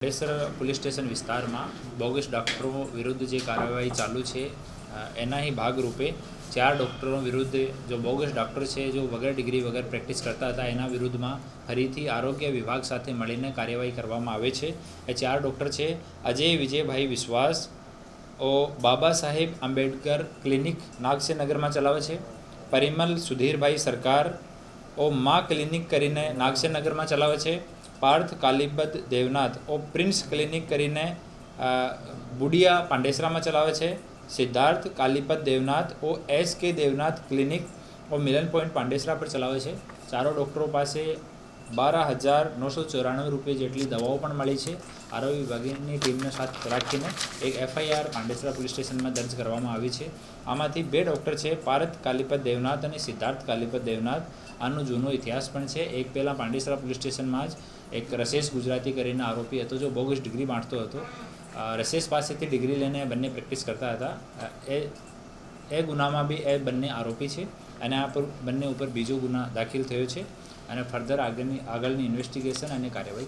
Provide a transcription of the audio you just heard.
Pandesara police station વિસ્તારમાં bogus ડૉક્ટરો વિરુદ્ધ જે કાર્યવાહી ચાલુ છે એના ही ભાગરૂપે 4 ડૉક્ટરો વિરુદ્ધ જો બોગસ ડૉક્ટર છે જો વગર ડિગ્રી વગર પ્રેક્ટિસ કરતા હતા એના વિરુદ્ધમાં ફરીથી આરોગ્ય વિભાગ સાથે મળીને કાર્યવાહી કરવામાં આવે છે। એ 4 ડૉક્ટર છે અજય વિજયભાઈ વિશ્વાસ ઓ બાબા સાહેબ આંબેડકર ક્લિનિક નાગસેનગરમાં ચલાવે છે। પરિમલ સુધીરભાઈ સરકાર ઓ મા ક્લિનિક કરીને નાગસેનગરમાં ચલાવે છે। पार्थ कालीपद देवनाथ ओ प्रिंस क्लिनिक करीने बुडिया पांडेसरा में चलावे छे। सिद्धार्थ कालीपद देवनाथ ओ SK देवनाथ क्लिनिक और मिलन पॉइंट पांडेसरा पर चलावे छे। चारों डॉक्टरों पास 12,994 रुपये जेटली दवाओं पण मळी छे। आरोग्य विभागनी टीमने साथ राखीने एक FIR पांडेसरा पोलीस स्टेशन में दर्ज करवामां आवी छे। आमांथी 2 डॉक्टर है पार्थ कालीपद देवनाथ और सिद्धार्थ कालीपद देवनाथ आनो जूनो इतिहास पण छे। एक पहला पांडेसरा पोलीस स्टेशन में ज एक रसेश गुजराती करीने आरोपी हतो जो बोगस डिग्री बांटतो हतो। रसेश पासेथी डिग्री लईने बंने प्रेक्टिस करता हता। ए गुनामां बी ए बंने आरोपी छे अने आ पर बंने उपर बीजो गुना दाखिल थयो छे अने फर्धर आगळनी इन्वेस्टिगेशन अने कार्यवाही